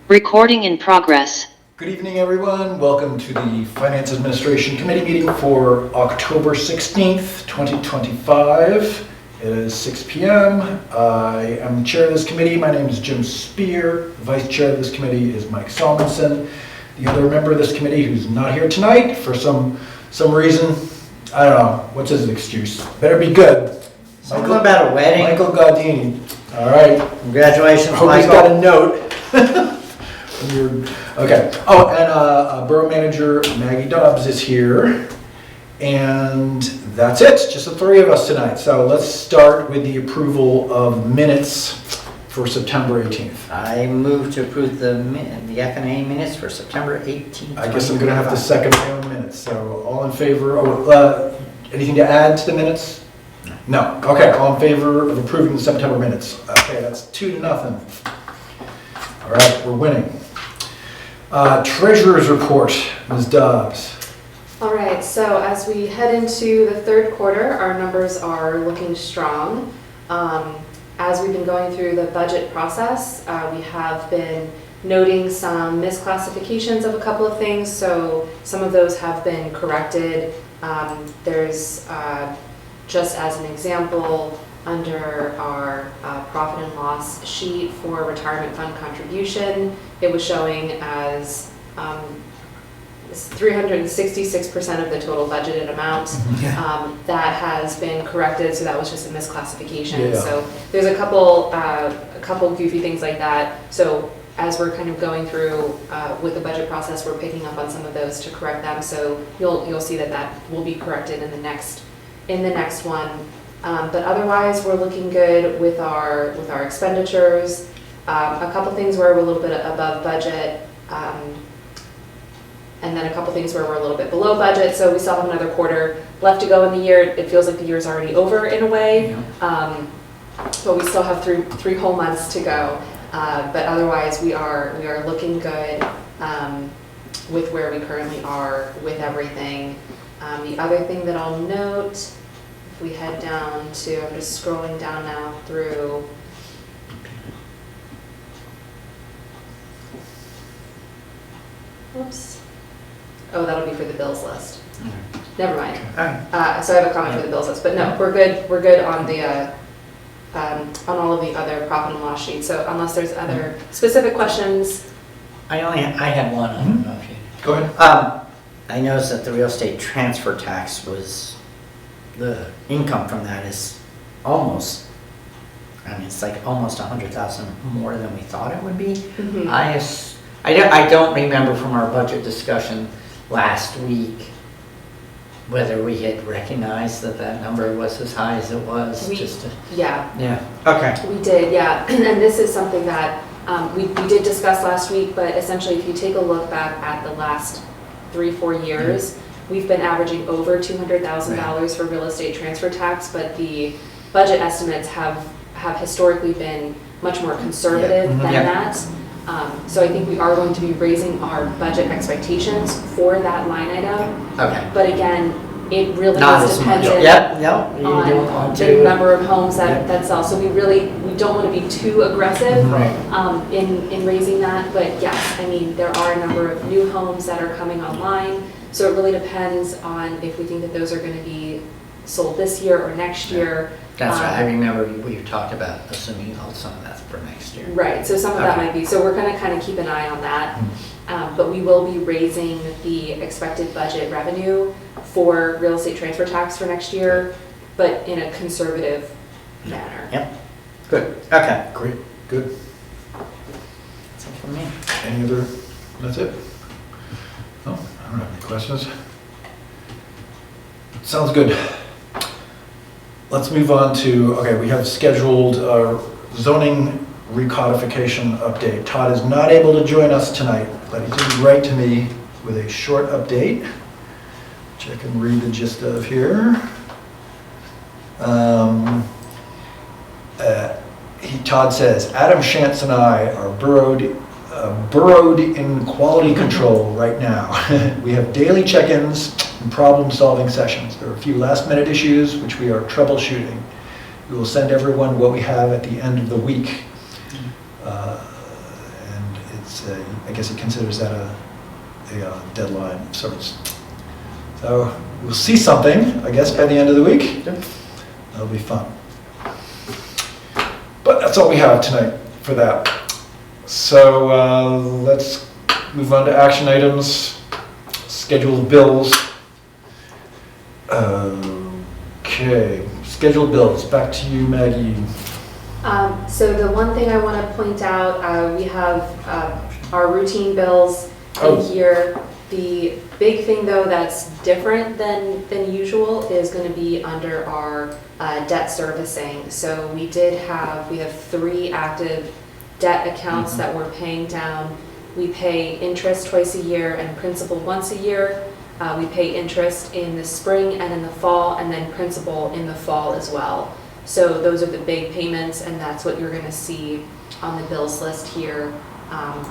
Recording in progress. Good evening, everyone. Welcome to the Finance Administration Committee meeting for October 16th, 2025. It is 6 p.m. I am the chair of this committee. My name is Jim Spear. The vice chair of this committee is Mike Salmonson. The other member of this committee who's not here tonight for some reason, I don't know, what's his excuse? Better be good. Something about a wedding. Michael Gaudini. All right. Congratulations, Hope Michael. he's got a note. Okay. Oh, and Borough Manager Maggie Dobbs is here. And that's it. Just the three of us tonight. So let's start with the approval of minutes for September 18th. I move to approve the F&A minutes for September 18th. I guess I'm going to have to second my own minutes. So all in favor? Anything to add to the minutes? No. Okay. All in favor of approving the September minutes? Okay, that's 2-0. All right, we're winning. Treasurer's report, Ms. Dobbs. All right, so as we head into the third quarter, our numbers are looking strong. As we've been going through the budget process, we have been noting some misclassifications of a couple of things, so some of those have been corrected. There's, just as an example, under our profit and loss sheet for retirement fund contribution, it was showing as 366% of the total budgeted amount. That has been corrected, so that was just a misclassification. Yeah. So there's a couple goofy things like that. So as we're kind of going through with the budget process, we're picking up on some of those to correct them. So you'll see that will be corrected in the next one. But otherwise, we're looking good with our expenditures. A couple things where we're a little bit above budget, and then a couple things where we're a little bit below budget. So we still have another quarter left to go in the year. It feels like the year's already over in a way, but we still have three whole months to go. But otherwise, we are looking good with where we currently are with everything. The other thing that I'll note, if we head down to, I'm just scrolling down now through. Oops. Oh, that'll be for the bills list. Never mind. So I have a comment for the bills list, but no, we're good. We're good on the on all of the other profit and loss sheets. So unless there's other specific questions. I had one. I don't know if you. Go ahead. I noticed that the real estate transfer tax the income from that is almost, it's like almost 100,000 more than we thought it would be. Mm-hmm. I don't remember from our budget discussion last week whether we had recognized that number was as high as it was. Yeah. Okay. We did, yeah. And this is something that we did discuss last week, but essentially if you take a look back at the last 3-4 years, we've been averaging over $200,000 for real estate transfer tax, but the budget estimates have historically been much more conservative than that. So I think we are going to be raising our budget expectations for that line item. Okay. But again, it really Not is as much. dependent on the number of homes that sell. So we don't want to be too aggressive in raising that. But yes, I mean, there are a number of new homes that are coming online. So it really depends on if we think that those are going to be sold this year or next year. That's right. I remember we talked about assuming some of that's for next year. Right. So some of that might be. So we're going to kind of keep an eye on that. But we will be raising the expected budget revenue for real estate transfer tax for next year, but in a conservative manner. Yep. Good. Okay. Great. Good. That's it for me. Any other? That's it? No, I don't have any questions. Sounds good. Let's move on to, we have scheduled zoning recodification update. Todd is not able to join us tonight, but he did write to me with a short update, which I can read the gist of here. Todd says, Adam Shantz and I are burrowed in quality control right now. We have daily check-ins and problem-solving sessions. There are a few last-minute issues which we are troubleshooting. We will send everyone what we have at the end of the week. And I guess he considers that a deadline of sorts. So we'll see something, I guess, by the end of the week. That'll be fun. But that's all we have tonight for that. So let's move on to action items, scheduled bills. Okay, scheduled bills, back to you, Maggie. So the one thing I want to point out, we have our routine bills in here. The big thing though that's different than usual is going to be under our debt servicing. So we have 3 active debt accounts that we're paying down. We pay interest twice a year and principal once a year. We pay interest in the spring and in the fall, and then principal in the fall as well. So those are the big payments, and that's what you're going to see on the bills list here.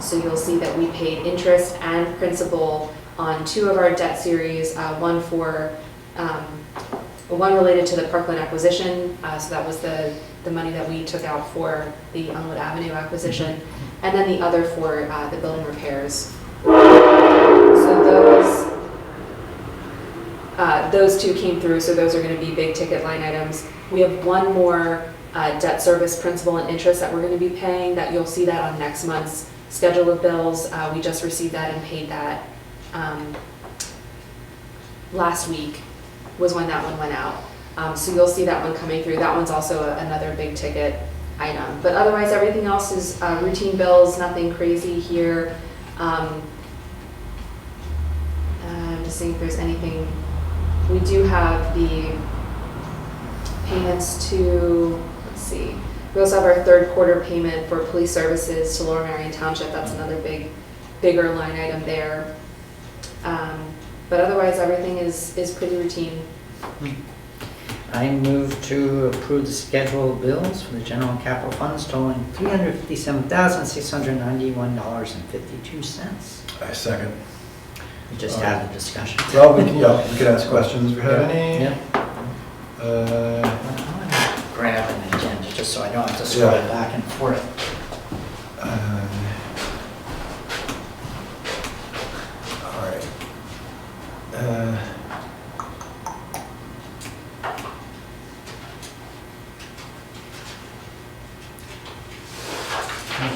So you'll see that we paid interest and principal on 2 of our debt series, one related to the Parkland acquisition, so that was the money that we took out for the Elmwood Avenue acquisition, and then the other for the building repairs. So those 2 came through, so those are going to be big ticket line items. We have one more debt service principal and interest that we're going to be paying, that you'll see that on next month's schedule of bills. We just received that and paid that last week was when that one went out. So you'll see that one coming through. That one's also another big ticket item. But otherwise, everything else is routine bills, nothing crazy here. I'm just seeing if there's anything. We do have the payments to, let's see. We also have our 3rd quarter payment for police services to Lower Marion Township. That's another bigger line item there. But otherwise, everything is pretty routine. I move to approve the scheduled bills for the general and capital funds totaling $357,691.52. I second. We just had a discussion. Well, we can ask questions if we have any. Yeah. Grab an agenda just so I don't have to scroll back and forth. All right.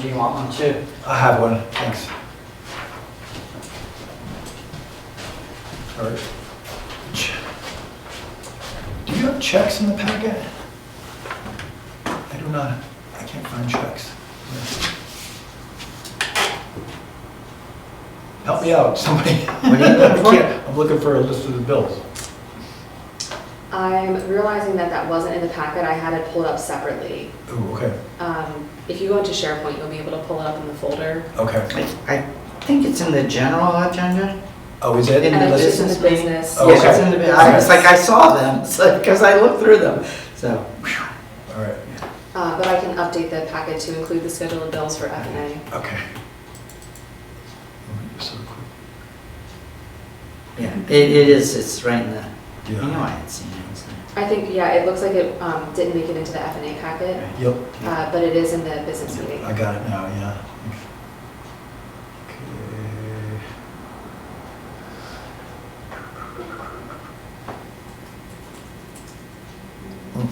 Do you want one too? I have one, thanks. All right. Do you have checks in the packet? I do not. I can't find checks. Help me out, somebody. What are you looking for? I'm looking for a list of the bills. I'm realizing that wasn't in the packet. I had it pulled up separately. Ooh, okay. If you go into SharePoint, you'll be able to pull it up in the folder. Okay. I think it's in the general agenda. Oh, is it? In And the it's just in the business business. Oh, Yes, okay. it's in the business. It's like I saw them, because I looked through them, so. All right. But I can update the packet to include the schedule of bills for F&A. Okay. So quick. Yeah, it is, it's right in the, Yeah. I know I had seen it. Wasn't I think, yeah, it looks like it didn't make it into the F&A packet, Yep. but it is in the business meeting. I got it now, yeah. Okay.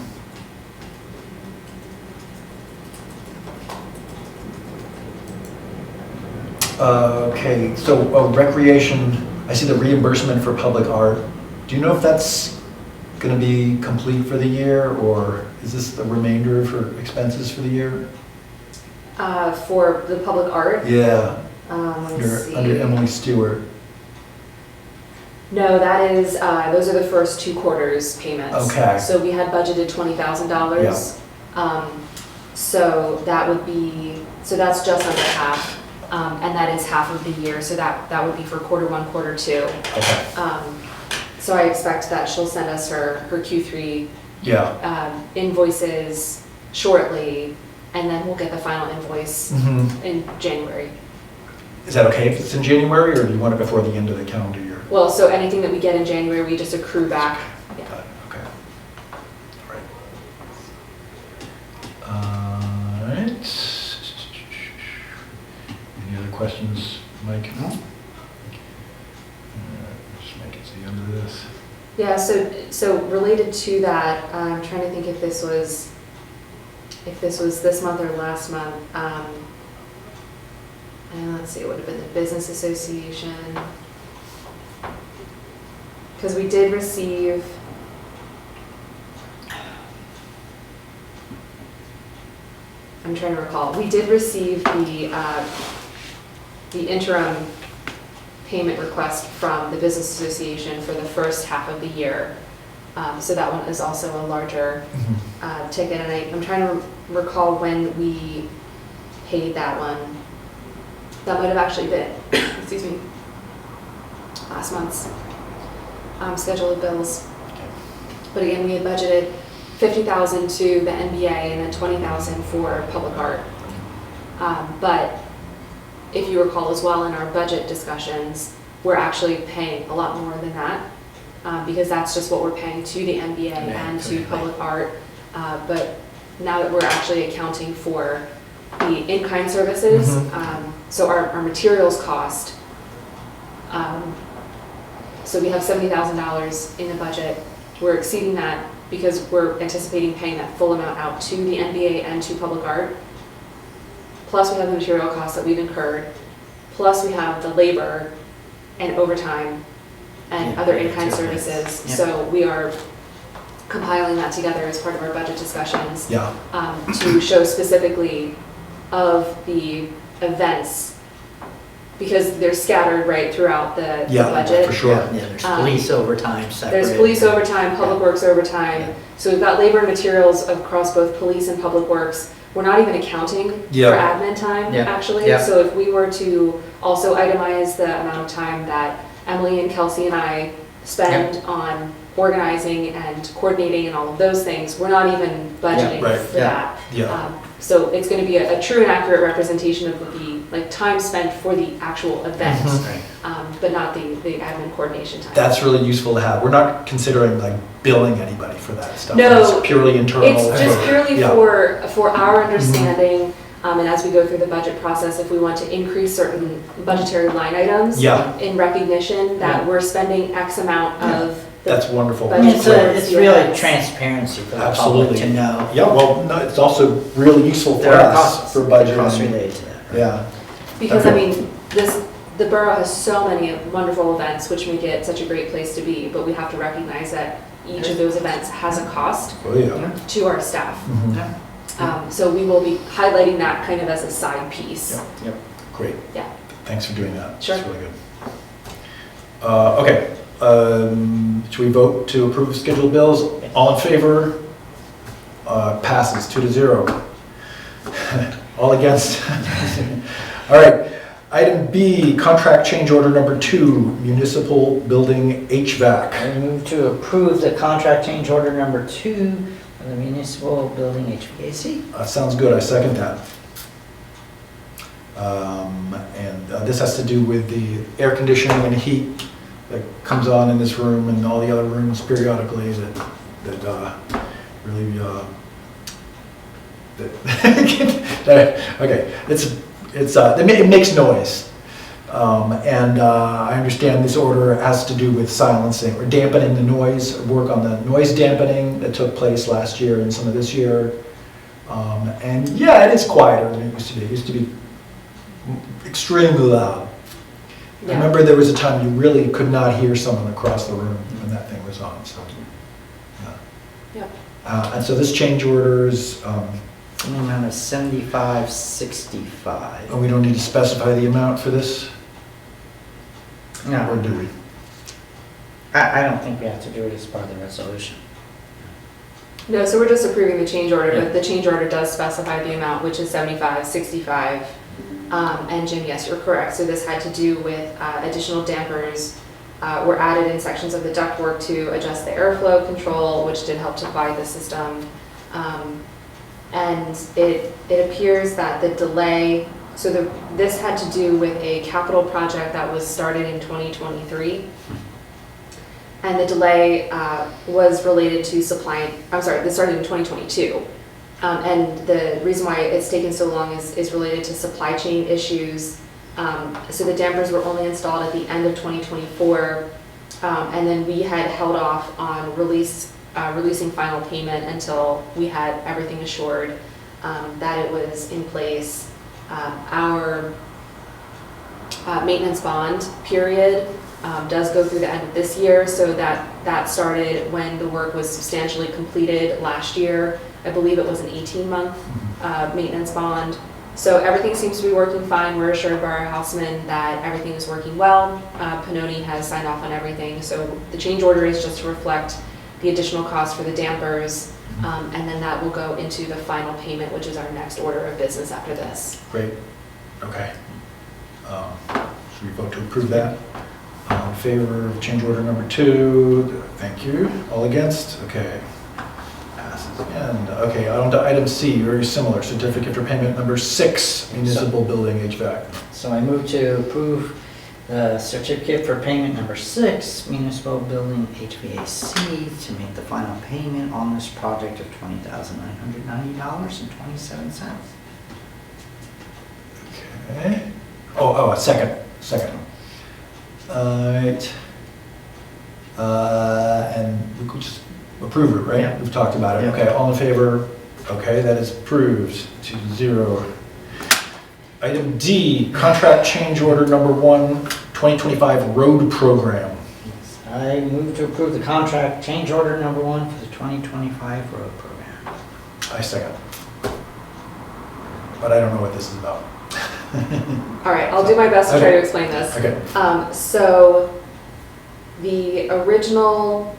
Okay, so recreation, I see the reimbursement for public art. Do you know if that's going to be complete for the year, or is this the remainder for expenses for the year? For the public art, Yeah, let's see. under Emily Stewart. No, that is, those are the first 2 quarters payments. Okay. So we had budgeted $20,000. So that would be, so that's just under half. And that is half of the year, so that would be for quarter 1, quarter 2. Okay. So I expect that she'll send us her Q3 Yeah. invoices shortly, and then we'll get the final invoice in January. Is that okay if it's in January, or do you want it before the end of the calendar year? Well, so anything that we get in January, we just accrue back. Yeah. Got it, okay. All right. All right. Any other questions? questions, Mike? No. Just make it to the end of this. Yeah, so related to that, I'm trying to think if this was this month or last month. And let's see, it would have been the Business Association. Because we did receive, I'm trying to recall, we did receive the interim payment request from the Business Association for the first half of the year. So that one is also a larger ticket, and I'm trying to recall when we paid that one. That might have actually been, excuse me, last month's schedule of bills. But again, we had budgeted $50,000 to the NBA and then $20,000 for public art. But if you recall as well in our budget discussions, we're actually paying a lot more than that because that's just what we're paying to the NBA and to public art. But now that we're actually accounting for the in-kind services, so our materials cost, so we have $70,000 in the budget. We're exceeding that because we're anticipating paying that full amount out to the NBA and to public art. Plus we have the material costs that we've incurred. Plus we have the labor and overtime and other in-kind services. Yeah. So we are compiling that together as part of our budget discussions Yeah. to show specifically of the events because they're scattered right throughout the budget. For sure. Yeah, there's police overtime separate. There's police overtime, public works overtime. So we've got labor and materials across both police and public works. We're not even accounting for admin time, actually. So if we were to also itemize the amount of time that Emily and Kelsey and I spend on organizing and coordinating and all of those things, we're not even budgeting for that. So it's going to be a true and accurate representation of the time spent for the actual event, but not the admin coordination time. That's really useful to have. We're not considering billing anybody for that stuff. No, it's purely internal. It's just purely for our understanding, and as we go through the budget process, if we want to increase certain budgetary line items in recognition that we're spending X amount of. That's wonderful. It's really transparency for the public to know. Yeah, well, no, it's also really useful for There are us costs, for budgeting. costs related to that. Yeah. Because I mean, the borough has so many wonderful events, which make it such a great place to be, but we have to recognize that each of those events has a cost to our staff. So we will be highlighting that kind of as a side piece. Yep. Great. Yeah. Thanks for doing that. Sure. That's really good. Okay. Should we vote to approve scheduled bills? All in favor? Passes 2-0. All against? All right. Item B, contract change order number 2, municipal building HVAC. I move to approve the contract change order number 2 for the municipal building HVAC. Sounds good. I second that. This has to do with the air conditioning and heat that comes on in this room and all the other rooms periodically that really okay, it makes noise, and I understand this order has to do with silencing or dampening the noise, work on the noise dampening that took place last year and some of this year, and yeah, it is quieter than it used to be. It used to be extremely loud. I remember there was a time you really could not hear someone across the room when that thing was on. So, and so this change order is. The amount of $75.65. We don't need to specify the amount for this, No, or do we? I don't think we have to do it as part of the resolution. No, so we're just approving the change order, but the change order does specify the amount, which is $75.65. And Jim, yes, you're correct. So this had to do with additional dampers were added in sections of the ductwork to adjust the airflow control, which did help to quiet the system. And it appears that the delay, so this had to do with a capital project that was started in 2023. And the delay was related to this started in 2022. And the reason why it's taken so long is related to supply chain issues So the dampers were only installed at the end of 2024, and then we had held off on releasing final payment until we had everything assured that it was in place. Our maintenance bond period does go through the end of this year, so that started when the work was substantially completed last year. I believe it was an 18-month maintenance bond. So everything seems to be working fine. We're assured by our houseman that everything is working well. Pannoni has signed off on everything. So the change order is just to reflect the additional cost for the dampers, and then that will go into the final payment, which is our next order of business after this. Great. Okay. Should we vote to approve that? All in favor of change order number 2? Thank you. All against? Okay. Passes again. Okay, on to item C, very similar. Certificate for payment number 6, municipal building HVAC. So I move to approve the certificate for payment number 6, municipal building HVAC, to make the final payment on this project of $20,990.27. Okay. Oh, a second. All right. And we could just approve it, right? Yeah. We've talked about it. Yeah. Okay, all in favor? Okay, that is approved 2-0. Item D, contract change order number 1, 2025 road program. Yes, I move to approve the contract change order number 1 for the 2025 road program. I second. But I don't know what this is about. All right, I'll do my best to try Okay. to explain this. Okay. So the original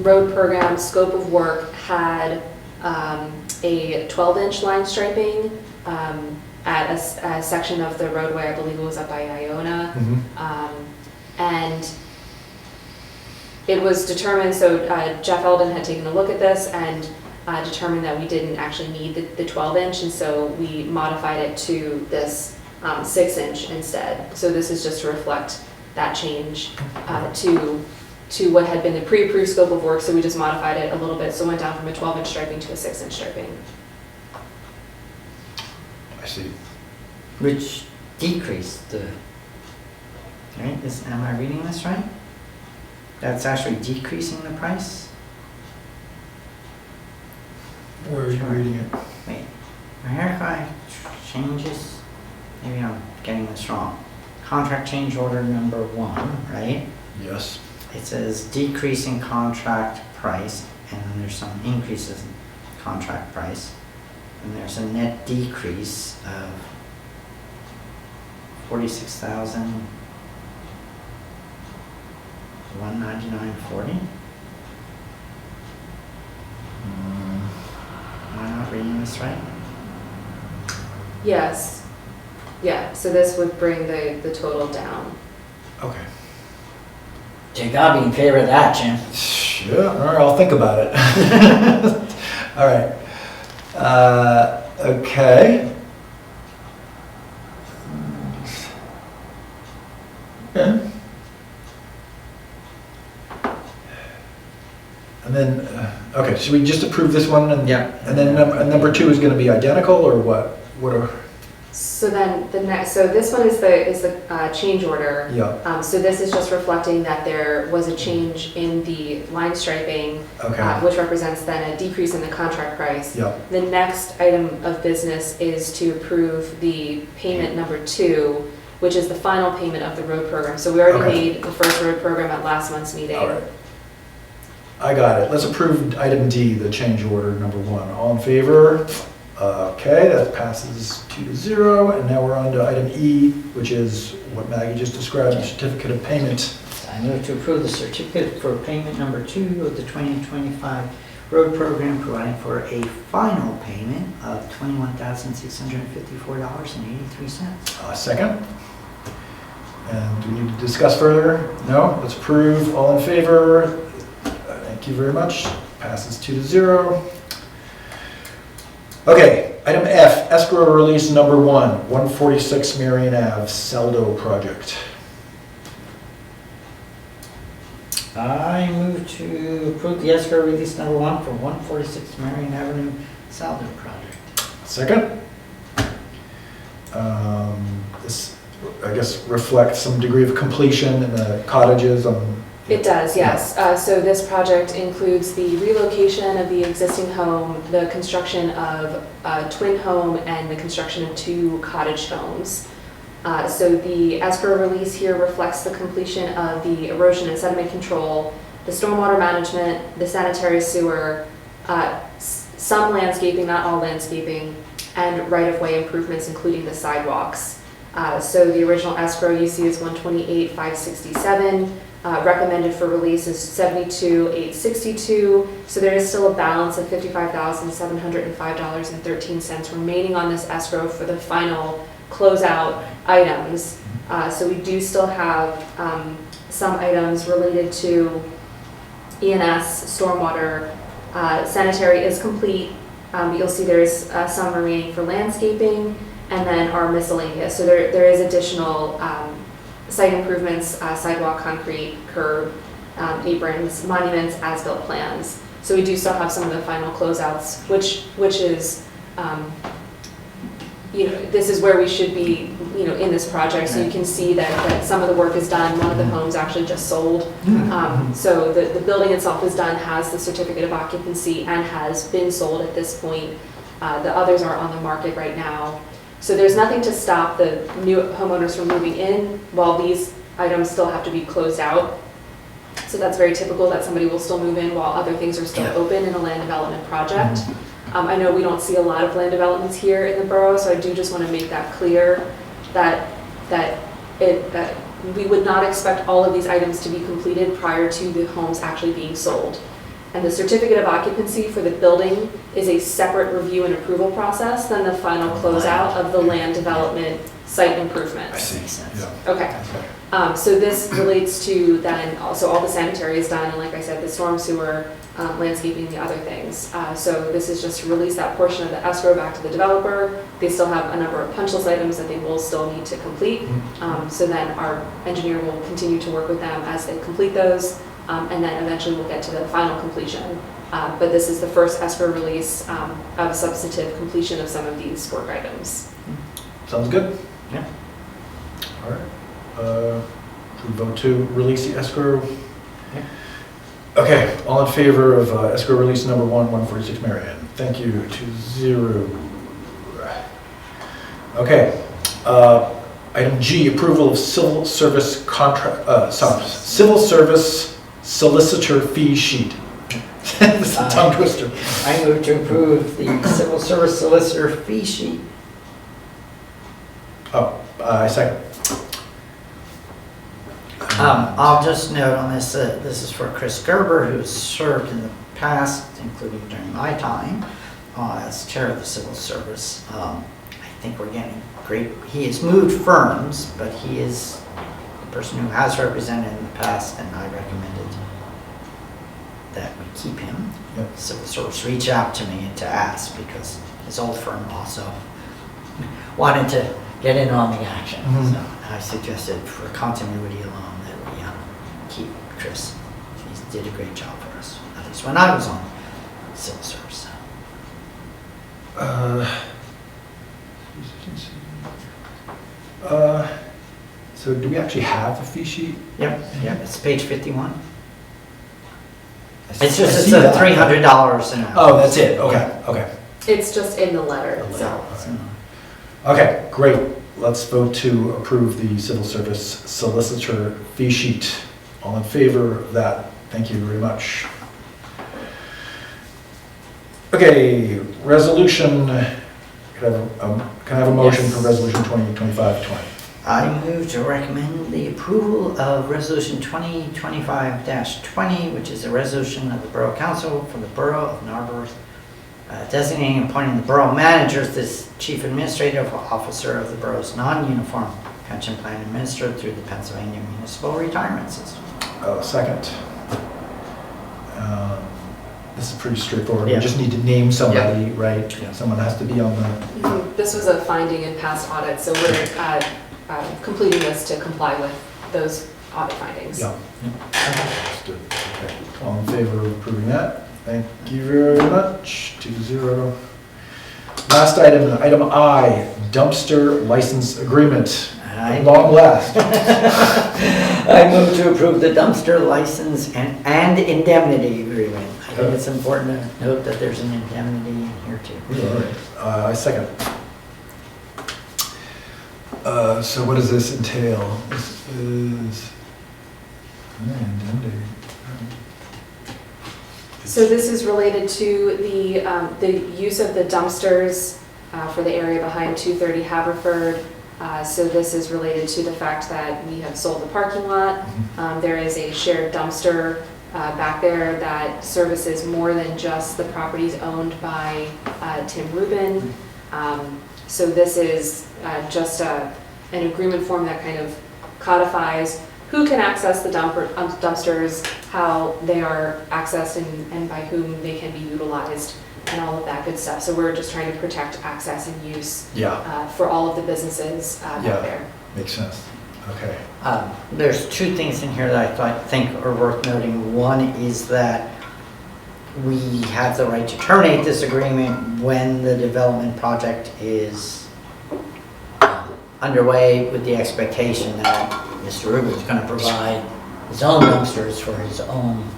road program scope of work had a 12-inch line striping at a section of the roadway, I believe it was up by Iona. And it was determined, so Jeff Eldon had taken a look at this and determined that we didn't actually need the 12-inch, and so we modified it to this 6-inch instead. So this is just to reflect that change to what had been the pre-approved scope of work, so we just modified it a little bit, so it went down from a 12-inch striping to a 6-inch striping. I see. Which decreased the, right, am I reading this right? That's actually decreasing the price? Where are you reading it? Wait, verify changes, maybe I'm getting this wrong. Contract change order number 1, right? Yes. It says decreasing contract price, and then there's some increases in contract price. And there's a net decrease of $46,199.40. Am I not reading this right? Yes. Yeah, so this would bring the total down. Okay. You gotta be in favor of that, Jim. Yeah, all right, I'll think about it. All right. Okay. Okay. And then, okay, should we just approve this one? And Yeah. And then number 2 is going to be identical, or what? What are? So then the next, so this one is the change order. Yeah. So this is just reflecting that there was a change in the line striping, Okay. which represents then a decrease in the contract price. Yeah. The next item of business is to approve the payment number 2, which is the final payment of the road program. So we already Okay. made the first road program at last month's meeting. All right. I got it. Let's approve item D, the change order number 1. All in favor? Okay, that passes 2-0. And now we're on to item E, which is what Maggie just described, the certificate of payment. I move to approve the certificate for payment number 2 of the 2025 road program, providing for a final payment of $21,654.83. Second. And do we need to discuss further? No? Let's approve. All in favor? Thank you very much. Passes 2-0. Okay, item F, escrow release number 1, 146 Marion Ave, Saldo project. I move to approve the escrow release number 1 for 146 Marion Avenue Saldo project. Second. This I guess, reflect some degree of completion in the cottages on? It does, yes. So this project includes the relocation of the existing home, the construction of a twin home, and the construction of 2 cottage homes. So the escrow release here reflects the completion of the erosion and sediment control, the stormwater management, the sanitary sewer, some landscaping, not all landscaping, and right-of-way improvements, including the sidewalks. So the original escrow you see is $128,567. Recommended for release is $72,862. So there is still a balance of $55,705.13 remaining on this escrow for the final closeout items. So we do still have some items related to ENS, stormwater, sanitary is complete. You'll see there's some remaining for landscaping, and then our miscellaneous. So there is additional site improvements, sidewalk, concrete, curb, aprons, monuments, as-built plans. So we do still have some of the final closeouts, which is, this is where we should be, in this project. So you can see that some of the work is done. One of the homes actually just sold. So the building itself is done, has the certificate of occupancy, and has been sold at this point. The others are on the market right now. So there's nothing to stop the new homeowners from moving in while these items still have to be closed out. So that's very typical that somebody will still move in while other things are still open in a land development project. I know we don't see a lot of land developments here in the borough, so I do just want to make that clear that we would not expect all of these items to be completed prior to the homes actually being sold. And the certificate of occupancy for the building is a separate review and approval process than the final closeout of the land development site improvements. I see. Makes sense. Yeah. Okay. So this relates to then also all the sanitary is done, and like I said, the storm sewer, landscaping, the other things. So this is just to release that portion of the escrow back to the developer. They still have a number of punch list items that they will still need to complete. So then our engineer will continue to work with them as they complete those. And then eventually we'll get to the final completion. But this is the first escrow release of substantive completion of some of these work items. Sounds good? Yeah. All right. Should we vote to release the escrow? Yeah. Okay, all in favor of escrow release number 146 Marion? Thank you, 2-0. Okay. Item G, approval of civil service contract, civil service solicitor fee sheet. This is a tongue twister. I move to approve the civil service solicitor fee sheet. I second. I'll just note on this, this is for Chris Gerber, who's served in the past, including during my time, as chair of the civil service. I think we're getting great, he has moved firms, but he is the person who has represented in the past, and I recommended that we keep him. Yep. Civil service reached out to me to ask, because his old firm also wanted to get in on the action. Mhm. So I suggested for continuity alone that we keep Chris. He did a great job for us, at least when I was on civil service. So do we actually have a fee sheet? Yep, it's page 51. I It's just, see it's that. $300 an hour. Oh, that's it, okay, okay. It's just in the letter The itself. letter. Okay, great. Let's vote to approve the civil service solicitor fee sheet. All in favor of that? Thank you very much. Okay, resolution, can I have a motion Yes. for resolution 2025-20? I move to recommend the approval of Resolution 2025-20, which is a resolution of the Borough Council for the Borough of Narberth, designating and appointing the Borough Manager as the Chief Administrative Officer of the Borough's non-uniform pension plan administered through the Pennsylvania Municipal Retirement System. Second. This is pretty straightforward. We Yeah. just need to name somebody, right? Yeah. Someone has to be on the, This was a finding in past audits, so we're completing this to comply with those audit findings. yeah. Understood. Okay. All in favor of approving that? Thank you very much. 2-0. Last item, item I, dumpster license agreement. Aye. Long last. I move to approve the dumpster license and indemnity agreement. I think it's important to note that there's an indemnity in here too. I second. So what does this entail? This is indemnity. So this is related to the use of the dumpsters for the area behind 230 Haverford. So this is related to the fact that we have sold the parking lot. There is a shared dumpster back there that services more than just the properties owned by Tim Rubin. So this is just an agreement form that kind of codifies who can access the dumpsters, how they are accessed and by whom they can be utilized, and all of that good stuff. So we're just trying to protect access and use for all of the businesses back there. Makes sense. Okay. There's two things in here that I think are worth noting. One is that we have the right to terminate this agreement when the development project is underway, with the expectation that Mr. Rubin is going to provide his own dumpsters for his own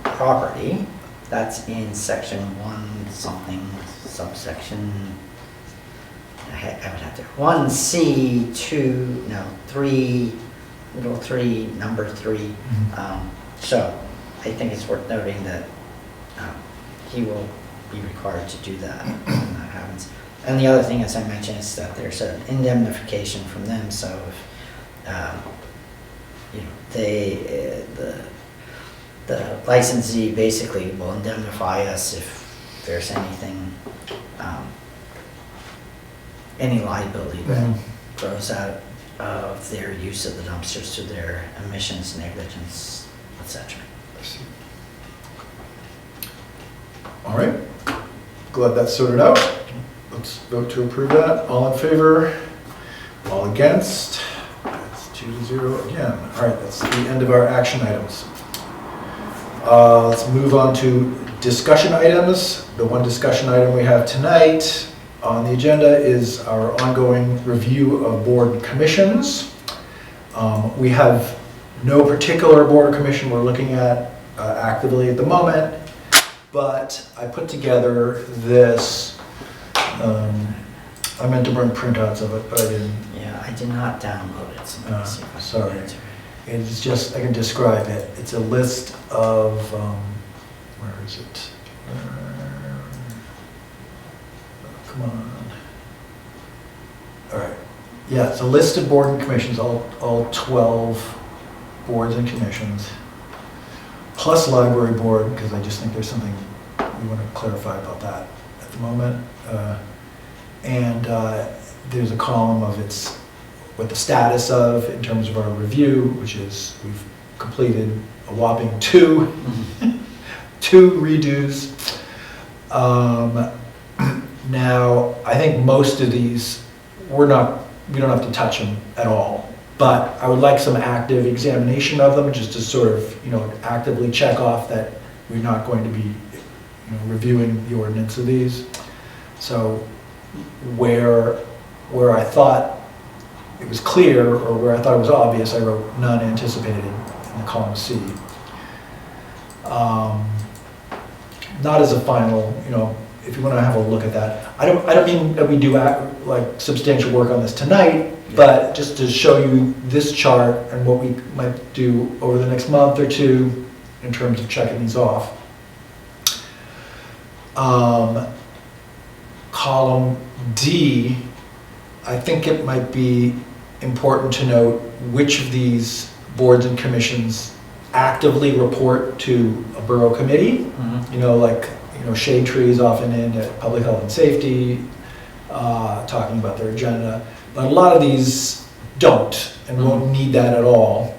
property. That's in section 1 something, subsection, I would have to, 1C 3, little 3, number 3. So I think it's worth noting that he will be required to do that when that happens. And the other thing, as I mentioned, is that there's an indemnification from them. So if the licensee basically will indemnify us if there's anything, any liability that grows out of their use of the dumpsters to their emissions, negligence, etc. All right. Glad that's sorted out. Let's vote to approve that. All in favor? All against? That's 2-0 again. All right, that's the end of our action items. Let's move on to discussion items. The one discussion item we have tonight on the agenda is our ongoing review of board and commissions. We have no particular board or commission we're looking at actively at the moment, but I put together this. I meant to bring printouts of it, but I didn't. Yeah, I did not download it. So let me see if I can sorry. get it. It's just, I can describe it. It's a list of, where is it? Come on. All right. Yeah, it's a list of board and commissions, all 12 boards and commissions, plus library board, because I just think there's something we want to clarify about that at the moment. And there's a column of what the status of in terms of our review, which is we've completed a whopping 2 redos. Now, I think most of these, we don't have to touch them at all, but I would like some active examination of them, just to sort of, actively check off that we're not going to be, reviewing the ordinance of these. So where I thought it was clear, or where I thought it was obvious, I wrote none anticipated in the column C. Not as a final, if you want to have a look at that. I don't mean that we do like substantial work on this tonight, but just to show you this chart and what we might do over the next month or two in terms of checking these off. Column D, I think it might be important to note which of these boards and commissions actively report to a borough committee. Shade Tree is often in at Public Health and Safety, talking about their agenda. But a lot of these don't and won't need that at all.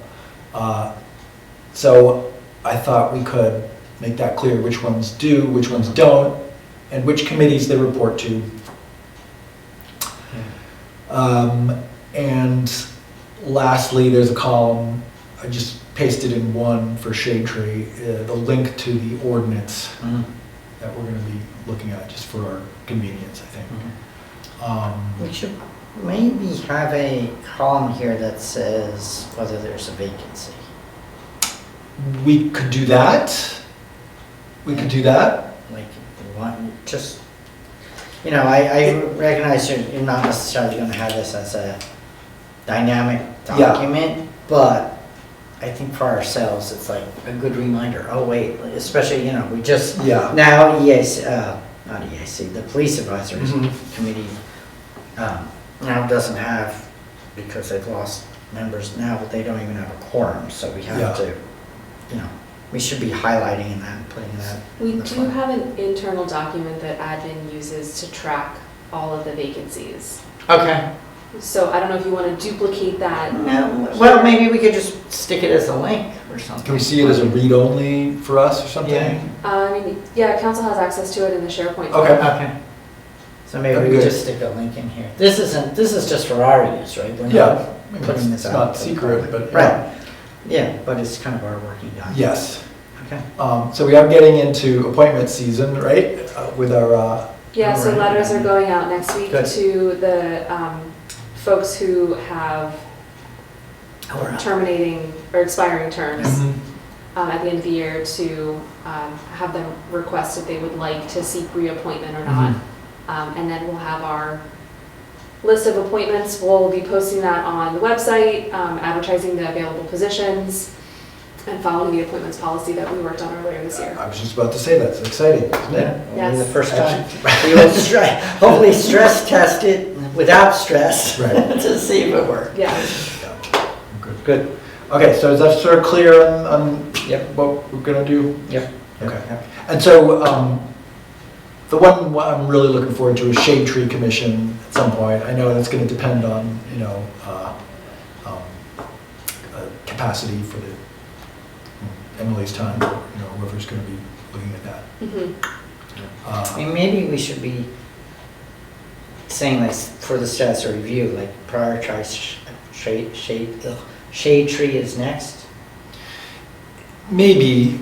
So I thought we could make that clear which ones do, which ones don't, and which committees they report to. And lastly, there's a column, I just pasted in one for Shade Tree, the link to the ordinance that we're gonna be looking at just for our convenience, I think. We should maybe have a column here that says whether there's a vacancy. We could do that. We could do that. Like, just, I recognize you're not necessarily gonna have this as a dynamic Yeah. document, but I think for ourselves, it's like a good reminder, oh wait, especially, we just, Yeah. now EAC, not EAC, the Police Advisory Mhm. Committee, now doesn't have, because they've lost members now, but they don't even have a quorum, so we Yeah. have to, we should be highlighting in that and putting that. We in the do front. have an internal document that admin uses to track all of the vacancies. Okay. So I don't know if you want to duplicate that. No, well, maybe we could just stick it as a link or something. Can we see it as a read-only for us or something? Yeah, council has access to it in the SharePoint. Okay. Okay. So maybe That'd we be good. just stick a link in here. This is just for our use, right? We're not Yeah. putting this It's out. not to the secret, public. but. Right. Yeah, but it's kind of our working document. Yes. Okay. So we are getting into appointment season, right? With our, Yeah, so Alright. letters are going out next week Good. to the folks who have terminating or expiring terms at the end of the year to have them request if they would like to seek reappointment or not. And then we'll have our list of appointments. We'll be posting that on the website, advertising the available positions, and following the appointments policy that we worked on earlier this year. I was just about to say that, it's exciting, isn't Yeah, it? it'll be the Yes. first time. We will hopefully stress test it without stress Right. to see if it works. Yeah. Good. Good. Okay, so is that sort of clear on Yep. what we're gonna do? Yep. Okay. And so, the one I'm really looking forward to is Shade Tree Commission at some point. I know that's gonna depend on, capacity for Emily's time, whoever's gonna be looking at that. Mhm. I mean, maybe we should be saying like for the status review, like prioritize shade tree is next. Maybe,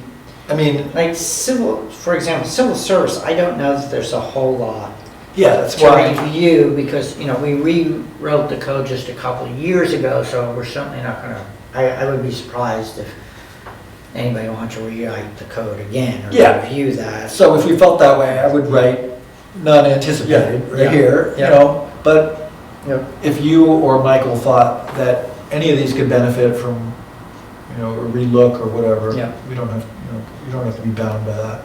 I mean, Like for example, civil service, I don't know that there's a whole lot yeah, that's to why, review because, we rewrote the code just a couple of years ago, so we're certainly not gonna, I would be surprised if anybody wants to rewrite the code again or Yeah. review that. so if we felt that way, I would write non-anticipated Yeah, right here, yeah. But Yep. if you or Michael thought that any of these could benefit from, a relook or whatever, Yeah. we don't have, you don't have to be bound by that.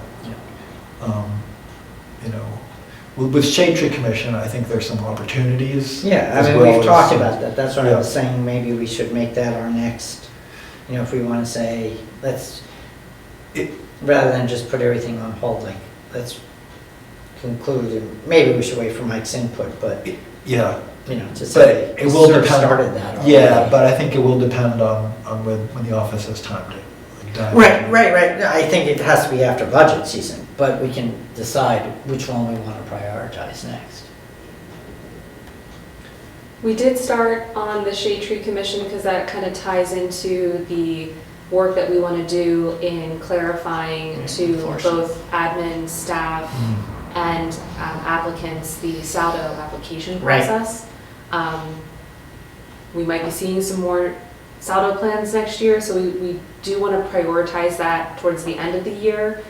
With Shade Tree Commission, I think there's some opportunities. Yeah, I as mean, well we've as talked some- about that, that's what I Yeah. was saying, maybe we should make that our next, if we want to say, let's, It- rather than just put everything on hold, like, let's conclude, and maybe we should wait for Mike's input, but, Yeah, to but say, it we will sort of depend. started that already. Yeah, but I think it will depend on when the office has time to dive in. Right, I think it has to be after budget season, but we can decide which one we want to prioritize next. We did start on the Shade Tree Commission because that kind of ties into the work that we want to do in clarifying to Enforcement. both admin, staff, and applicants the SALDO application Right. process. We might be seeing some more SALDO plans next year, so we do want to prioritize that towards the end of the year.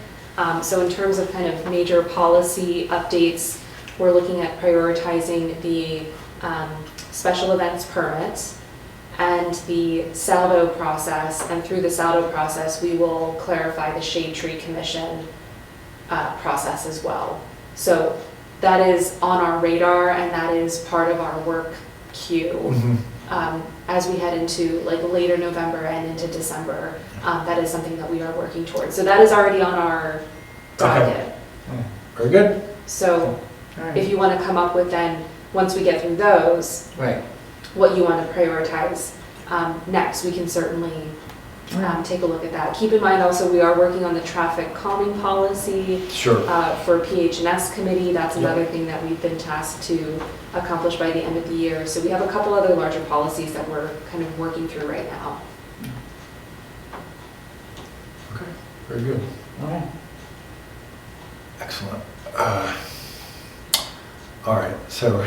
So in terms of kind of major policy updates, we're looking at prioritizing the special events permits and the SALDO process, and through the SALDO process, we will clarify the Shade Tree Commission process as well. So that is on our radar, and that is part of our work queue as we head into like later November and into December. That is something that we are working towards. So that is already on our docket. Very good. So if you want to come up with then, once we get through those, Right. what you want to prioritize next, we can certainly take a look at that. Keep in mind also, we are working on the traffic calming policy Sure. for PH&S committee. That's Yep. another thing that we've been tasked to accomplish by the end of the year. So we have a couple other larger policies that we're kind of working through right now. Okay, very good. Okay. Excellent. All right, so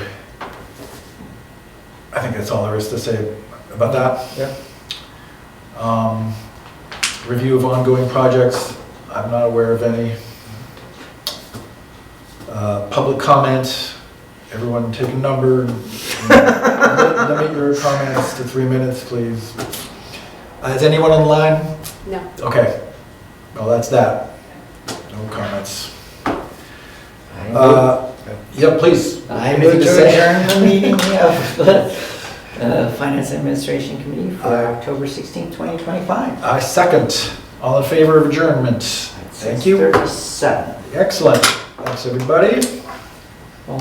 I think that's all there is to say about that. Yeah. Review of ongoing projects, I'm not aware of any. Public comment, everyone take a number. Limit your comments to 3 minutes, please. Is anyone on the line? No. Okay, well, that's that. No comments. I Yeah, please. move Anything to to say? adjourn the meeting of the Finance Administration Committee for October 16, 2025. I second. All in favor of adjournment? Thank you. 6:37. Excellent. Thanks, everybody. Well,